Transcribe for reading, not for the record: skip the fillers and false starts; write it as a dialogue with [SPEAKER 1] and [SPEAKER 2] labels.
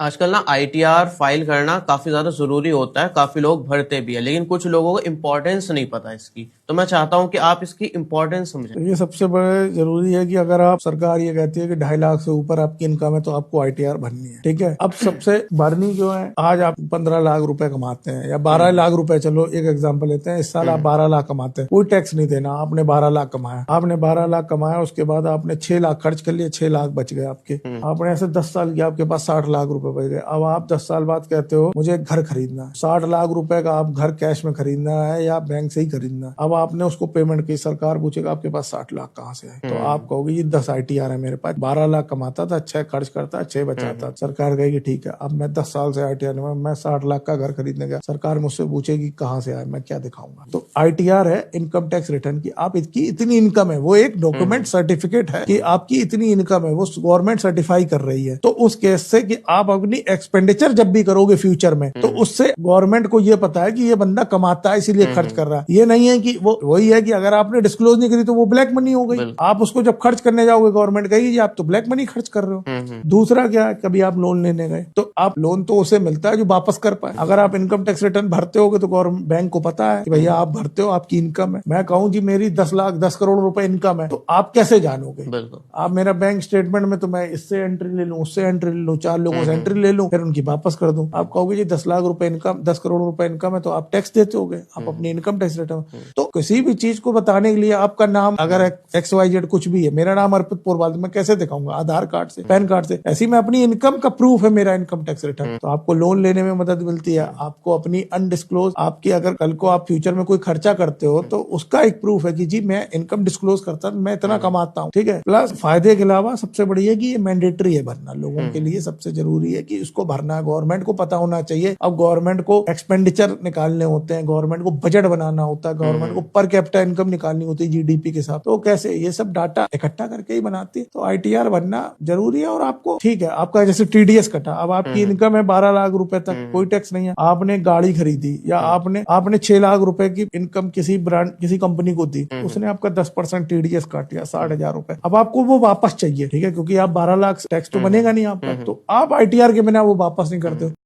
[SPEAKER 1] आजकल ना ITR file करना काफी ज्यादा जरूरी होता है, काफी लोग भरते भी है, लेकिन कुछ लोगों को इम्पोर्टेंस नहीं पता इसकी। तो मैं चाहता हूं कि आप इसकी इम्पोर्टेंस समझें।
[SPEAKER 2] ये सबसे बड़े जरूरी है कि अगर आप, सरकार ये कहती है कि 2.5 लाख से ऊपर आपकी इनकम है तो आपको आईटीआर भरनी है, ठीक है। अब सबसे भरनी जो है, आज आप 15 लाख रुपए कमाते हैं या 12 लाख रुपए, चलो एक एग्जांपल लेते हैं, इस साल आप 12 लाख कमाते हैं, कोई टैक्स नहीं देना, आपने 12 लाख कमाया, आपने 12 लाख कमाया, उसके बाद आपने 6 लाख खर्च कर लिए, 6 लाख बच गए आपके, आपने ऐसे 10 साल किया, आपके पास 60 लाख रुपए बच गए। अब आप 10 साल बाद कहते हो मुझे एक घर खरीदना है, 60 लाख रुपए का आप घर कैश में खरीदना है या बैंक से ही खरीदना है। अब आपने उसको पेमेंट की, सरकार पूछेगा आपके पास 60 लाख कहाँ से है, तो आप कहोगे ये 10 आईटीआर है मेरे पास, 12 लाख कमाता था, 6 खर्च करता, 6 बचाता। सरकार कहेगी ठीक है, अब मैं 10 साल से आईटीआर में, मैं 60 लाख का घर खरीदने गया, सरकार मुझसे पूछेगी कहाँ से आया, मैं क्या दिखाऊंगा। तो आईटीआर है इनकम टैक्स रिटर्न की, आप इसकी इतनी इनकम है, वो एक डॉक्यूमेंट सर्टिफिकेट है कि आपकी इतनी इनकम है, वो गवर्नमेंट सर्टिफाई कर रही है। तो उस केस से कि आप अपनी एक्सपेंडिचर जब भी करोगे फ्यूचर में, तो उससे गवर्नमेंट को ये पता है कि ये बंदा कमाता है इसीलिए खर्च कर रहा है। ये नहीं है कि वो वही है कि अगर आपने डिस्क्लोज नहीं करी तो वो ब्लैक मनी हो गई, आप उसको जब खर्च करने जाओगे गवर्नमेंट कहेगी जी आप तो ब्लैक मनी खर्च कर रहे हो। दूसरा क्या है, कभी आप लोन लेने गए तो आप लोन तो उसे मिलता है जो वापस कर पाए। अगर आप इनकम टैक्स रिटर्न भरते होगे तो गवर्नमेंट, बैंक को पता है कि भैया आप भरते हो, आपकी इनकम है। मैं कहूं जी मेरी 10 लाख 10 करोड़ रुपए इनकम है, तो आप कैसे जानोगे? आप मेरा बैंक स्टेटमेंट में तो मैं इससे एंट्री ले लूं, उससे एंट्री ले लूं, 4 लोगों से एंट्री ले लूं, फिर उनकी वापस कर दूं। आप कहोगे जी 10 लाख रुपए इनकम, 10 करोड़ रुपए इनकम है, तो आप टैक्स देते होगे, आप अपनी इनकम टैक्स रिटर्न। तो किसी भी चीज को बताने के लिए आपका नाम अगर XYZ कुछ भी है, मेरा नाम अर्पित पोरवाल, मैं कैसे दिखाऊंगा? आधार कार्ड से, पैन कार्ड से। ऐसी में अपनी इनकम का प्रूफ है मेरा इनकम टैक्स रिटर्न। तो आपको लोन लेने में मदद मिलती है, आपको अपनी अनडिस्क्लोज, आपकी अगर कल को आप फ्यूचर में कोई खर्चा करते हो तो उसका एक प्रूफ है कि जी मैं इनकम डिस्क्लोज करता हूं, मैं इतना कमाता हूं, ठीक है। प्लस फायदे के अलावा सबसे बड़ी है कि ये मैंडेटरी है भरना, लोगों के लिए सबसे जरूरी है कि इसको भरना है। गवर्नमेंट को पता होना चाहिए। अब गवर्नमेंट को एक्सपेंडिचर निकालने होते हैं, गवर्नमेंट को बजट बनाना होता है, गवर्नमेंट को पर कैपिटा इनकम निकालनी होती है जीडीपी के साथ, तो कैसे ये सब डाटा इकट्ठा करके ही बनाती है। तो आईटीआर बनना जरूरी है। और आपको ठीक है, आपका जैसे टीडीएस कटा, अब आपकी इनकम है 12 लाख रुपए तक, कोई टैक्स नहीं है, आपने गाड़ी खरीदी या आपने 6 लाख रुपए की इनकम किसी ब्रांड, किसी कंपनी को दी, उसने आपका 10% टीडीएस काट दिया, 60,000 रुपए। अब आपको वो वापस चाहिए, ठीक है, क्योंकि आप 12 लाख टैक्स तो बनेगा नहीं आपका, तो आप आईटीआर के बिना वो वापस नहीं करते हो।